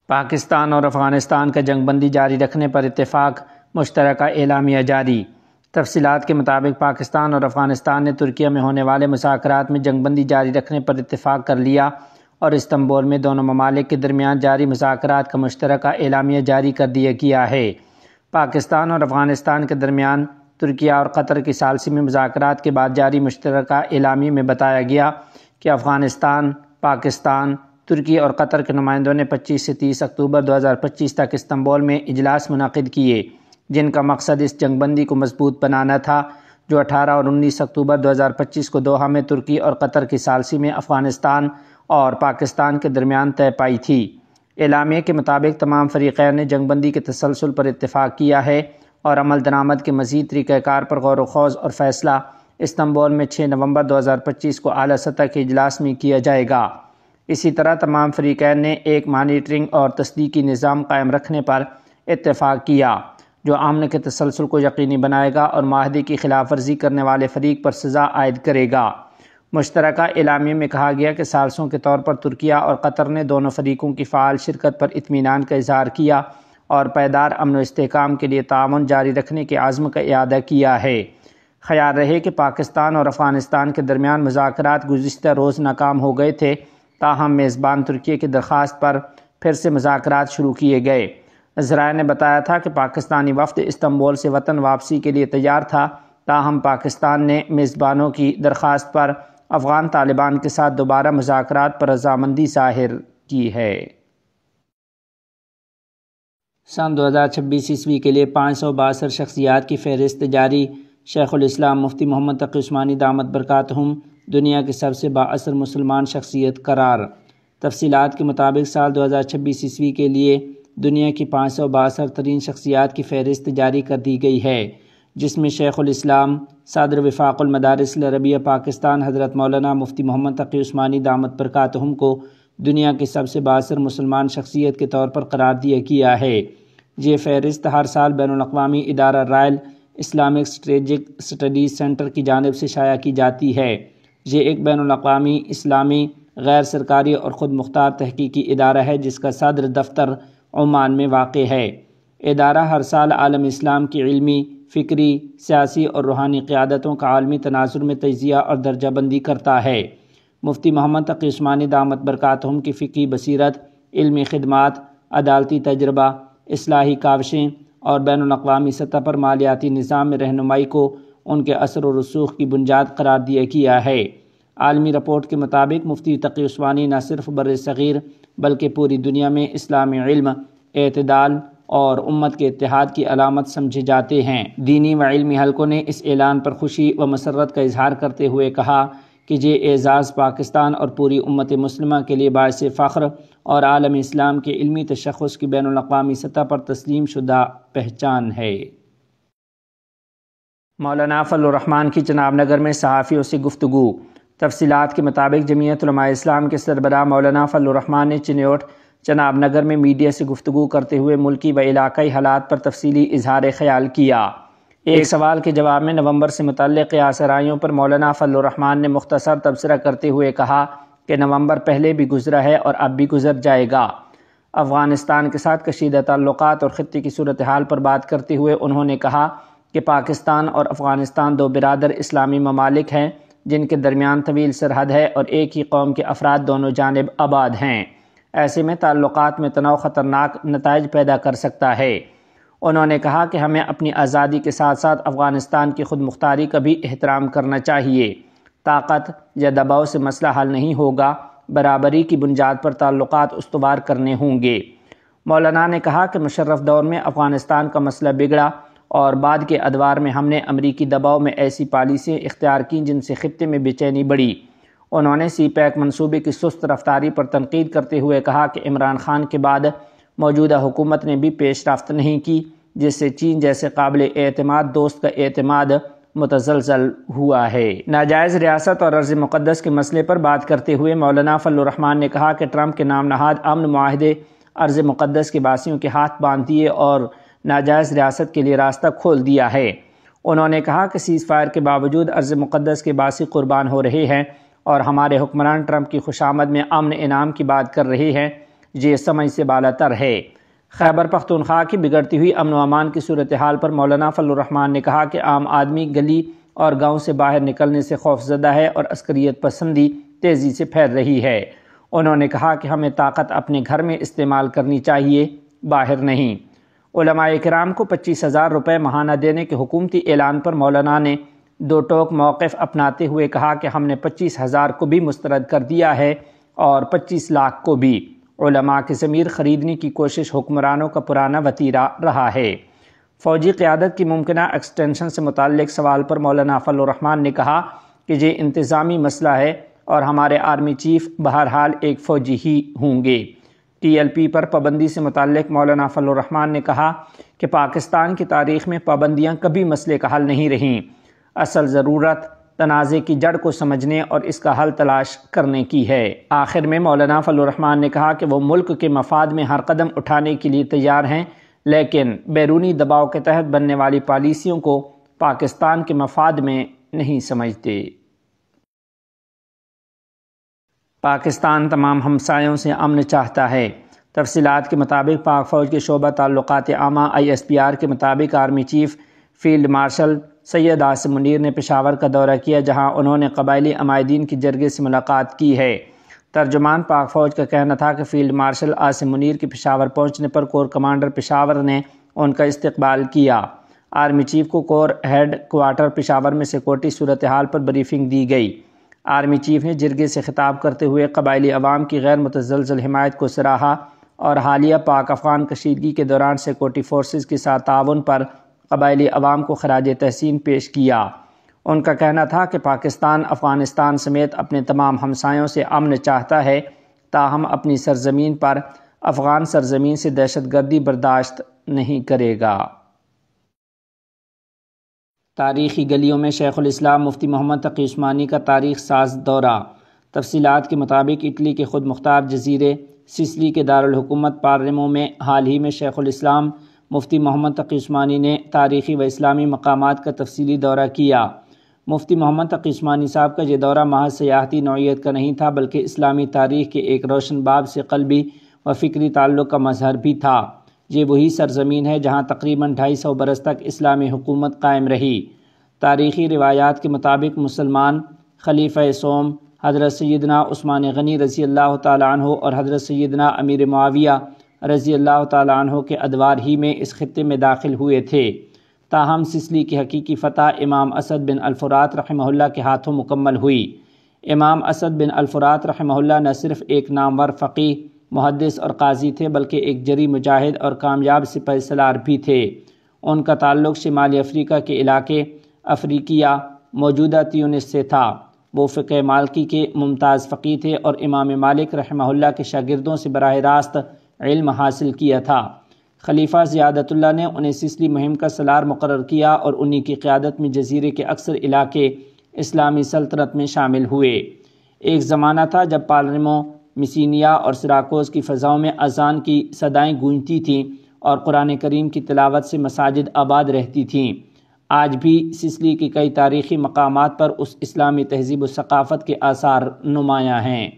پاکستان اور افغانستان کا جنگ بندی جاری رکھنے پر اتفاق، مشترکہ اعلامیہ جاری۔ تفصیلات کے مطابق پاکستان اور افغانستان نے ترکیہ میں ہونے والے مذاکرات میں جنگ بندی جاری رکھنے پر اتفاق کر لیا اور استنبول میں دونوں ممالک کے درمیان جاری مذاکرات کا مشترکہ اعلامیہ جاری کر دیا گیا ہے۔ پاکستان اور افغانستان کے درمیان ترکیہ اور قطر کی ثالثی میں مذاکرات کے بعد جاری مشترکہ اعلامیہ میں بتایا گیا کہ افغانستان، پاکستان، ترکی اور قطر کے نمائندوں نے 25 سے 30 اکتوبر 2025 تک استنبول میں اجلاس منعقد کیے، جن کا مقصد اس جنگ بندی کو مضبوط بنانا تھا جو 18 اور 19 اکتوبر 2025 کو دوحہ میں ترکی اور قطر کی ثالثی میں افغانستان اور پاکستان کے درمیان طے پائی تھی۔ اعلامیہ کے مطابق تمام فریقین نے جنگ بندی کے تسلسل پر اتفاق کیا ہے اور عمل درآمد کے مزید طریقہ کار پر غور و خوض اور فیصلہ استنبول میں 6 نومبر 2025 کو اعلیٰ سطح کے اجلاس میں کیا جائے گا۔ اسی طرح تمام فریقین نے ایک مانیٹرنگ اور تصدیقی نظام قائم رکھنے پر اتفاق کیا جو امن کے تسلسل کو یقینی بنائے گا اور معاہدے کی خلاف ورزی کرنے والے فریق پر سزا عائد کرے گا۔ مشترکہ اعلامیہ میں کہا گیا کہ ثالثوں کے طور پر ترکیہ اور قطر نے دونوں فریقوں کی فعال شرکت پر اطمینان کا اظہار کیا اور پائیدار امن و استحکام کے لیے تعاون جاری رکھنے کے عزم کا اعادہ کیا ہے۔ خیال رہے کہ پاکستان اور افغانستان کے درمیان مذاکرات گزشتہ روز ناکام ہو گئے تھے، تاہم میزبان ترکیہ کی درخواست پر پھر سے مذاکرات شروع کیے گئے۔ ذرائع نے بتایا تھا کہ پاکستانی وفد استنبول سے وطن واپسی کے لیے تیار تھا، تاہم پاکستان نے میزبانوں کی درخواست پر افغان طالبان کے ساتھ دوبارہ مذاکرات پر رضامندی ظاہر کی ہے۔ سن 2026 عیسوی کے لیے 562 شخصیات کی فہرست جاری۔ شیخ الاسلام مفتی محمد تقی عثمانی دامت برکاتہم دنیا کی سب سے بااثر مسلمان شخصیت قرار۔ تفصیلات کے مطابق سال 2026 عیسوی کے لیے دنیا کی 562 ترین شخصیات کی فہرست جاری کر دی گئی ہے، جس میں شیخ الاسلام صدر وفاق المدارس العربیہ پاکستان حضرت مولانا مفتی محمد تقی عثمانی دامت برکاتہم کو دنیا کی سب سے بااثر مسلمان شخصیت کے طور پر قرار دیا گیا ہے۔ یہ فہرست ہر سال بین الاقوامی ادارہ Royal Islamic strategic studies centre کی جانب سے شائع کی جاتی ہے۔ یہ ایک بین الاقوامی اسلامی غیر سرکاری اور خود مختار تحقیقی ادارہ ہے جس کا صدر دفتر عمان میں واقع ہے۔ ادارہ ہر سال عالم اسلام کی علمی، فکری، سیاسی اور روحانی قیادتوں کا عالمی تناظر میں تجزیہ اور درجہ بندی کرتا ہے۔ مفتی محمد تقی عثمانی دامت برکاتہم کی فقہی بصیرت، علمی خدمات، عدالتی تجربہ، اصلاحی کاوشیں اور بین الاقوامی سطح پر مالیاتی نظام میں رہنمائی کو ان کے اثر و رسوخ کی بنیاد قرار دیا گیا ہے۔ عالمی رپورٹ کے مطابق مفتی تقی عثمانی نہ صرف بر صغیر بلکہ پوری دنیا میں اسلامی علم، اعتدال اور امت کے اتحاد کی علامت سمجھے جاتے ہیں۔ دینی و علمی حلقوں نے اس اعلان پر خوشی و مسرت کا اظہار کرتے ہوئے کہا کہ یہ اعزاز پاکستان اور پوری امت مسلمہ کے لیے باعث فخر اور عالم اسلام کے علمی تشخص کی بین الاقوامی سطح پر تسلیم شدہ پہچان ہے۔ مولانا فضل الرحمان کی جناب نگر میں صحافیوں سے گفتگو۔ تفصیلات کے مطابق جمعیت علماء اسلام کے سربراہ مولانا فضل الرحمان نے چنیوٹ جناب نگر میں میڈیا سے گفتگو کرتے ہوئے ملکی و علاقائی حالات پر تفصیلی اظہار خیال کیا۔ ایک سوال کے جواب میں نومبر سے متعلق آسرائیوں پر مولانا فضل الرحمان نے مختصر تبصرہ کرتے ہوئے کہا کہ نومبر پہلے بھی گزرا ہے اور اب بھی گزر جائے گا۔ افغانستان کے ساتھ کشیدہ تعلقات اور خطے کی صورتحال پر بات کرتے ہوئے انہوں نے کہا کہ پاکستان اور افغانستان دو برادر اسلامی ممالک ہیں جن کے درمیان طویل سرحد ہے اور ایک ہی قوم کے افراد دونوں جانب آباد ہیں۔ ایسے میں تعلقات میں تنوع خطرناک نتائج پیدا کر سکتا ہے۔ انہوں نے کہا کہ ہمیں اپنی آزادی کے ساتھ ساتھ افغانستان کی خود مختاری کا بھی احترام کرنا چاہیے۔ طاقت یا دباؤ سے مسئلہ حل نہیں ہوگا، برابری کی بنیاد پر تعلقات استوار کرنے ہوں گے۔ مولانا نے کہا کہ مشرف دور میں افغانستان کا مسئلہ بگڑا اور بعد کے ادوار میں ہم نے امریکی دباؤ میں ایسی پالیسیاں اختیار کیں جن سے خطے میں بے چینی بڑھی۔ انہوں نے سی پیک منصوبے کی سست رفتاری پر تنقید کرتے ہوئے کہا کہ عمران خان کے بعد موجودہ حکومت نے بھی پیش رفت نہیں کی، جس سے چین جیسے قابل اعتماد دوست کا اعتماد متزلزل ہوا ہے۔ ناجائز ریاست اور ارض مقدس کے مسئلے پر بات کرتے ہوئے مولانا فضل الرحمان نے کہا کہ ٹرمپ کے نام نہاد امن معاہدے ارض مقدس کے باسیوں کے ہاتھ باندھ دیے اور ناجائز ریاست کے لیے راستہ کھول دیا ہے۔ انہوں نے کہا کہ سیز فائر کے باوجود ارض مقدس کے باسی قربان ہو رہے ہیں اور ہمارے حکمران ٹرمپ کی خوشامد میں امن انعام کی بات کر رہے ہیں، یہ سمجھ سے بالاتر ہے۔ خیبر پختونخوا کی بگڑتی ہوئی امن و امان کی صورتحال پر مولانا فضل الرحمان نے کہا کہ عام آدمی گلی اور گاؤں سے باہر نکلنے سے خوفزدہ ہے اور عسکریت پسندی تیزی سے پھیل رہی ہے۔ انہوں نے کہا کہ ہمیں طاقت اپنے گھر میں استعمال کرنی چاہیے، باہر نہیں۔ علماء کرام کو 25,000 روپے ماہانہ دینے کے حکومتی اعلان پر مولانا نے دو ٹوک موقف اپناتے ہوئے کہا کہ ہم نے 25,000 کو بھی مسترد کر دیا ہے اور 25 لاکھ کو بھی۔ علماء کی ضمیر خریدنے کی کوشش حکمرانوں کا پرانا وتیرہ رہا ہے۔ فوجی قیادت کی ممکنہ ایکسٹینشن سے متعلق سوال پر مولانا فضل الرحمان نے کہا کہ یہ انتظامی مسئلہ ہے اور ہمارے آرمی چیف بہرحال ایک فوجی ہی ہوں گے۔ ٹی ایل پی پر پابندی سے متعلق مولانا فضل الرحمان نے کہا کہ پاکستان کی تاریخ میں پابندیاں کبھی مسئلے کا حل نہیں رہیں۔ اصل ضرورت تنازع کی جڑ کو سمجھنے اور اس کا حل تلاش کرنے کی ہے۔ آخر میں مولانا فضل الرحمان نے کہا کہ وہ ملک کے مفاد میں ہر قدم اٹھانے کے لیے تیار ہیں، لیکن بیرونی دباؤ کے تحت بننے والی پالیسیوں کو پاکستان کے مفاد میں نہیں سمجھتے۔ پاکستان تمام ہمسایوں سے امن چاہتا ہے۔ تفصیلات کے مطابق پاک فوج کے شعبہ تعلقات عامہ ISPR کے مطابق army chief field marshal Syed Asim Munir نے پشاور کا دورہ کیا، جہاں انہوں نے قبائلی عمائدین کے جرگے سے ملاقات کی ہے۔ ترجمان پاک فوج کا کہنا تھا کہ فیلڈ مارشل عاصم منیر کے پشاور پہنچنے پر کور کمانڈر پشاور نے ان کا استقبال کیا۔ آرمی چیف کو کور ہیڈ کوارٹر پشاور میں سیکورٹی صورتحال پر بریفنگ دی گئی۔ آرمی چیف نے جرگے سے خطاب کرتے ہوئے قبائلی عوام کی غیر متزلزل حمایت کو سراہا اور حالیہ پاک افغان کشیدگی کے دوران سیکورٹی فورسز کے ساتھ تعاون پر قبائلی عوام کو خراج تحسین پیش کیا۔ ان کا کہنا تھا کہ پاکستان افغانستان سمیت اپنے تمام ہمسایوں سے امن چاہتا ہے، تاہم اپنی سرزمین پر افغان سرزمین سے دہشت گردی برداشت نہیں کرے گا۔ تاریخی گلیوں میں شیخ الاسلام مفتی محمد تقی عثمانی کا تاریخ ساز دورہ۔ تفصیلات کے مطابق اٹلی کے خود مختار جزیرے سسلی کے دارالحکومت پالرمو میں حال ہی میں شیخ الاسلام مفتی محمد تقی عثمانی نے تاریخی و اسلامی مقامات کا تفصیلی دورہ کیا۔ مفتی محمد تقی عثمانی صاحب کا یہ دورہ محض سیاحتی نوعیت کا نہیں تھا، بلکہ اسلامی تاریخ کے ایک روشن باب سے قلبی و فکری تعلق کا مظہر بھی تھا۔ یہ وہی سرزمین ہے جہاں تقریباً 250 برس تک اسلامی حکومت قائم رہی۔ تاریخی روایات کے مطابق مسلمان خلیفہ سوم حضرت سیدنا عثمان غنی رضی اللہ تعالیٰ عنہ اور حضرت سیدنا امیر معاویہ رضی اللہ تعالیٰ عنہ کے ادوار ہی میں اس خطے میں داخل ہوئے تھے، تاہم سسلی کی حقیقی فتح امام اسد بن الفرات رحمہ اللہ کے ہاتھوں مکمل ہوئی۔ امام اسد بن الفرات رحمہ اللہ نہ صرف ایک نامور فقیہ، محدث اور قاضی تھے، بلکہ ایک جری مجاہد اور کامیاب سپہ سالار بھی تھے۔ ان کا تعلق شمالی افریقہ کے علاقے افریقیہ موجودہ تیونس سے تھا۔ وہ فقہ مالکی کے ممتاز فقیہ تھے اور امام مالک رحمہ اللہ کے شاگردوں سے براہ راست علم حاصل کیا تھا۔ خلیفہ زیادت اللہ نے انہیں سسلی مہم کا سالار مقرر کیا اور انہی کی قیادت میں جزیرے کے اکثر علاقے اسلامی سلطنت میں شامل ہوئے۔ ایک زمانہ تھا جب پالرمو، میسینیا اور سراکوز کی فضاؤں میں اذان کی صدائیں گونجتی تھیں اور قرآن کریم کی تلاوت سے مساجد آباد رہتی تھیں۔ آج بھی سسلی کے کئی تاریخی مقامات پر اس اسلامی تہذیب و ثقافت کے آثار نمایاں ہیں۔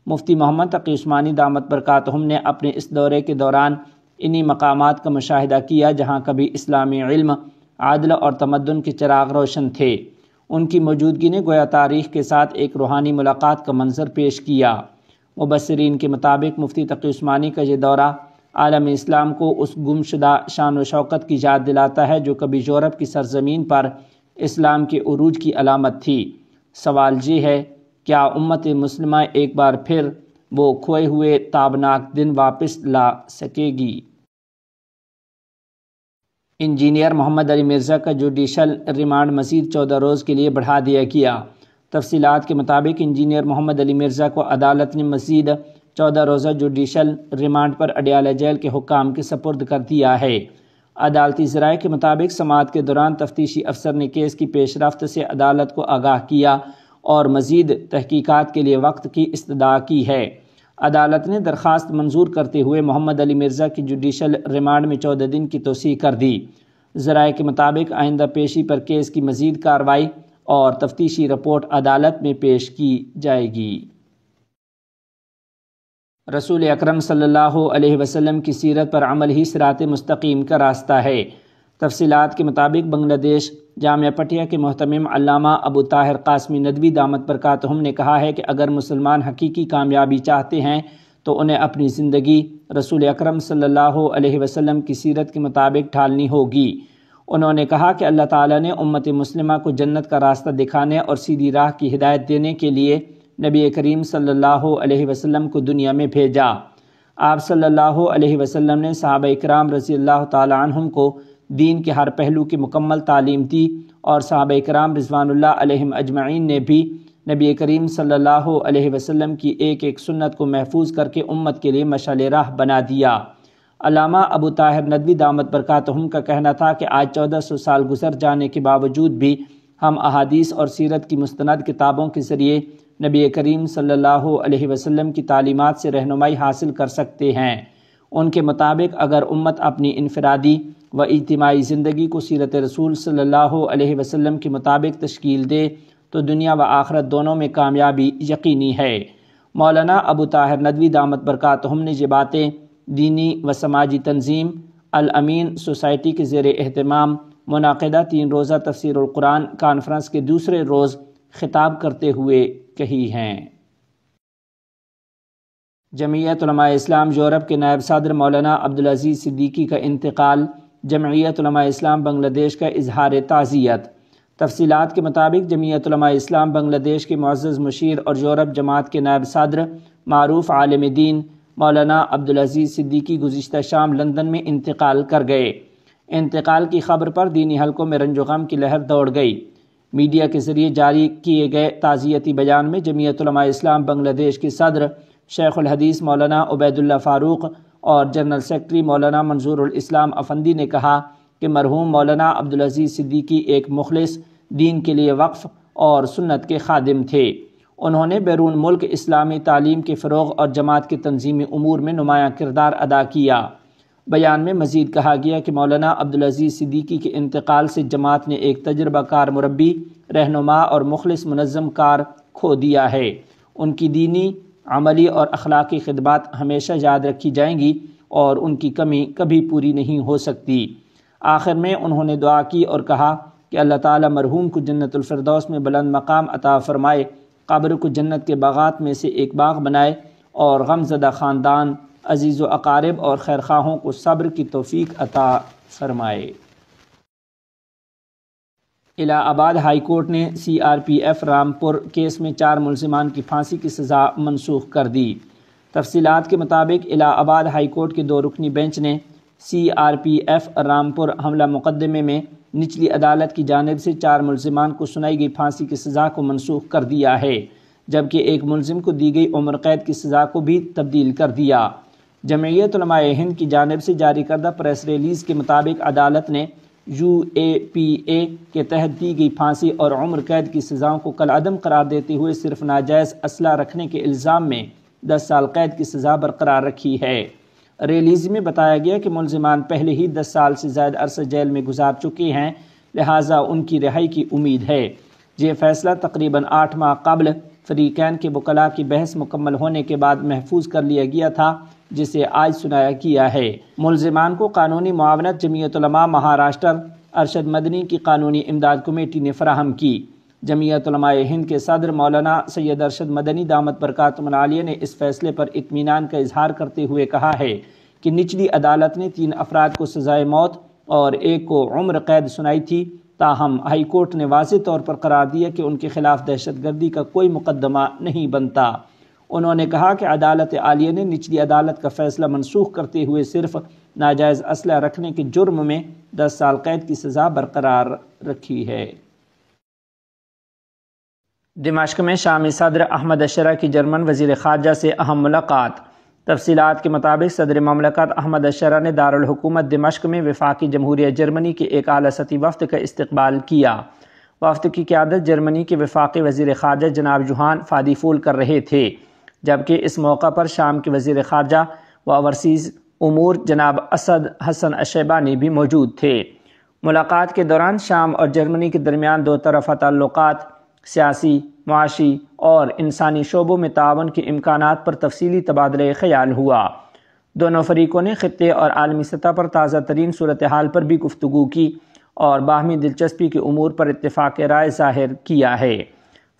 مفتی محمد تقی عثمانی دامت برکاتہم نے اپنے اس دورے کے دوران انہی مقامات کا مشاہدہ کیا جہاں کبھی اسلامی علم، عدل اور تمدن کے چراغ روشن تھے۔ ان کی موجودگی نے گویا تاریخ کے ساتھ ایک روحانی ملاقات کا منظر پیش کیا۔ مبصرین کے مطابق مفتی تقی عثمانی کا یہ دورہ عالم اسلام کو اس گمشدہ شان و شوکت کی یاد دلاتا ہے جو کبھی یورپ کی سرزمین پر اسلام کے عروج کی علامت تھی۔ سوال یہ ہے، کیا امت مسلمہ ایک بار پھر وہ کھوئے ہوئے تابناک دن واپس لا سکے گی؟ انجینئر محمد علی مرزا کا جوڈیشل ریمانڈ مزید 14 روز کے لیے بڑھا دیا گیا۔ تفصیلات کے مطابق انجینئر محمد علی مرزا کو عدالت نے مزید 14 روزہ جوڈیشل ریمانڈ پر اڈیالہ جیل کے حکام کے سپرد کر دیا ہے۔ عدالتی ذرائع کے مطابق سماعت کے دوران تفتیشی افسر نے کیس کی پیش رفت سے عدالت کو آگاہ کیا اور مزید تحقیقات کے لیے وقت کی استدعا کی ہے۔ عدالت نے درخواست منظور کرتے ہوئے محمد علی مرزا کی جوڈیشل ریمانڈ میں 14 دن کی توسیع کر دی۔ ذرائع کے مطابق آئندہ پیشی پر کیس کی مزید کارروائی اور تفتیشی رپورٹ عدالت میں پیش کی جائے گی۔ رسول اکرم صلی اللہ علیہ وسلم کی سیرت پر عمل ہی صراط مستقیم کا راستہ ہے۔ تفصیلات کے مطابق بنگلہ دیش جامعہ پٹیا کے محتمم علامہ ابو طاہر قاسمی ندوی دامت برکاتہم نے کہا ہے کہ اگر مسلمان حقیقی کامیابی چاہتے ہیں تو انہیں اپنی زندگی رسول اکرم صلی اللہ علیہ وسلم کی سیرت کے مطابق ڈھالنی ہوگی۔ انہوں نے کہا کہ اللہ تعالیٰ نے امت مسلمہ کو جنت کا راستہ دکھانے اور سیدھی راہ کی ہدایت دینے کے لیے نبی کریم صلی اللہ علیہ وسلم کو دنیا میں بھیجا۔ آپ صلی اللہ علیہ وسلم نے صحابہ کرام رضی اللہ تعالی عنہم کو دین کے ہر پہلو کی مکمل تعلیم دی، اور صحابہ کرام رضوان اللہ علیہم اجمعین نے بھی نبی کریم صلی اللہ علیہ وسلم کی ایک ایک سنت کو محفوظ کر کے امت کے لیے مشعل راہ بنا دیا۔ علامہ ابو طاہر ندوی دامت برکاتہم کا کہنا تھا کہ آج 1400 سال گزر جانے کے باوجود بھی ہم احادیث اور سیرت کی مستند کتابوں کے ذریعے نبی کریم صلی اللہ علیہ وسلم کی تعلیمات سے رہنمائی حاصل کر سکتے ہیں۔ ان کے مطابق اگر امت اپنی انفرادی و اجتماعی زندگی کو سیرت رسول صلی اللہ علیہ وسلم کے مطابق تشکیل دے تو دنیا و آخرت دونوں میں کامیابی یقینی ہے۔ مولانا ابو طاہر ندوی دامت برکاتہم نے یہ باتیں دینی و سماجی تنظیم الامین سوسائٹی کے زیر اہتمام منعقدہ 3 روزہ تفسیر القرآن کانفرنس کے دوسرے روز خطاب کرتے ہوئے کہی ہیں۔ جمعیت علماء اسلام یورپ کے نائب صدر مولانا عبدالعزیز صدیقی کا انتقال، جمعیت علماء اسلام بنگلہ دیش کا اظہار تعزیت۔ تفصیلات کے مطابق جمعیت علماء اسلام بنگلہ دیش کے معزز مشیر اور یورپ جماعت کے نائب صدر معروف عالم دین مولانا عبدالعزیز صدیقی گزشتہ شام لندن میں انتقال کر گئے۔ انتقال کی خبر پر دینی حلقوں میں رنج و غم کی لہر دوڑ گئی۔ میڈیا کے ذریعے جاری کیے گئے تعزیتی بیان میں جمعیت علماء اسلام بنگلہ دیش کے صدر شیخ الحدیث مولانا عبید اللہ فاروق اور جنرل سیکرٹری مولانا منظور الاسلام افندی نے کہا کہ مرحوم مولانا عبدالعزیز صدیقی ایک مخلص، دین کے لیے وقف اور سنت کے خادم تھے۔ انہوں نے بیرون ملک اسلامی تعلیم کے فروغ اور جماعت کے تنظیمی امور میں نمایاں کردار ادا کیا۔ بیان میں مزید کہا گیا کہ مولانا عبدالعزیز صدیقی کے انتقال سے جماعت نے ایک تجربہ کار مربی، رہنما اور مخلص منظم کار کھو دیا ہے۔ ان کی دینی، عملی اور اخلاقی خدمات ہمیشہ یاد رکھی جائیں گی اور ان کی کمی کبھی پوری نہیں ہو سکتی۔ آخر میں انہوں نے دعا کی اور کہا کہ اللہ تعالی مرحوم کو جنت الفردوس میں بلند مقام عطا فرمائے، قبر کو جنت کے باغات میں سے ایک باغ بنائے اور غمزدہ خاندان، عزیز و اقارب اور خیرخواہوں کو صبر کی توفیق عطا فرمائے۔ الہ آباد ہائی کورٹ نے CRPF رامپور کیس میں 4 ملزمان کی پھانسی کی سزا منسوخ کر دی۔ تفصیلات کے مطابق الہ آباد ہائی کورٹ کے 2 رکنی بینچ نے CRPF رامپور حملہ مقدمے میں نچلی عدالت کی جانب سے 4 ملزمان کو سنائی گئی پھانسی کی سزا کو منسوخ کر دیا ہے، جبکہ ایک ملزم کو دی گئی عمر قید کی سزا کو بھی تبدیل کر دیا۔ جمعیت علماء ہند کی جانب سے جاری کردہ پریس ریلیز کے مطابق عدالت نے UAPA کے تحت دی گئی پھانسی اور عمر قید کی سزاؤں کو کالعدم قرار دیتے ہوئے صرف ناجائز اسلحہ رکھنے کے الزام میں 10 سال قید کی سزا برقرار رکھی ہے۔ ریلیز میں بتایا گیا کہ ملزمان پہلے ہی 10 سال سے زائد عرصہ جیل میں گزار چکے ہیں، لہٰذا ان کی رہائی کی امید ہے۔ یہ فیصلہ تقریباً 8 ماہ قبل فریقین کے وکلاء کی بحث مکمل ہونے کے بعد محفوظ کر لیا گیا تھا، جسے آج سنایا گیا ہے۔ ملزمان کو قانونی معاونت جمعیت علماء مہاراشٹر ارشد مدنی کی قانونی امداد کمیٹی نے فراہم کی۔ جمعیت علماء ہند کے صدر مولانا سید ارشد مدنی دامت برکاتہم العالیہ نے اس فیصلے پر اطمینان کا اظہار کرتے ہوئے کہا ہے کہ نچلی عدالت نے 3 افراد کو سزائے موت اور 1 کو عمر قید سنائی تھی، تاہم ہائی کورٹ نے واضح طور پر قرار دیا کہ ان کے خلاف دہشت گردی کا کوئی مقدمہ نہیں بنتا۔ انہوں نے کہا کہ عدالت عالیہ نے نچلی عدالت کا فیصلہ منسوخ کرتے ہوئے صرف ناجائز اسلحہ رکھنے کے جرم میں 10 سال قید کی سزا برقرار رکھی ہے۔ دمشق میں شامی صدر احمد الشرع کی جرمن وزیر خارجہ سے اہم ملاقات۔ تفصیلات کے مطابق صدر مملکت احمد الشرع نے دارالحکومت دمشق میں وفاقی جمہوریہ جرمنی کے ایک اعلیٰ سطحی وفد کا استقبال کیا۔ وفد کی قیادت جرمنی کے وفاقی وزیر خارجہ جناب جوہان فادیفول کر رہے تھے، جبکہ اس موقع پر شام کے وزیر خارجہ و اوورسیز امور جناب اسد حسن الشیبانی بھی موجود تھے۔ ملاقات کے دوران شام اور جرمنی کے درمیان 2 طرفہ تعلقات، سیاسی، معاشی اور انسانی شعبوں میں تعاون کے امکانات پر تفصیلی تبادلہ خیال ہوا۔ دونوں فریقوں نے خطے اور عالمی سطح پر تازہ ترین صورتحال پر بھی گفتگو کی اور باہمی دلچسپی کے امور پر اتفاق رائے ظاہر کیا ہے۔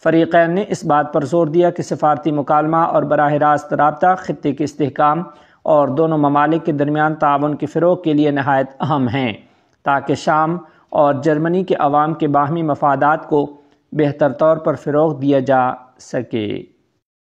فریقین نے اس بات پر زور دیا کہ سفارتی مکالمہ اور براہ راست رابطہ خطے کے استحکام اور دونوں ممالک کے درمیان تعاون کے فروغ کے لیے نہایت اہم ہیں، تاکہ شام اور جرمنی کے عوام کے باہمی مفادات کو بہتر طور پر فروغ دیا جا سکے۔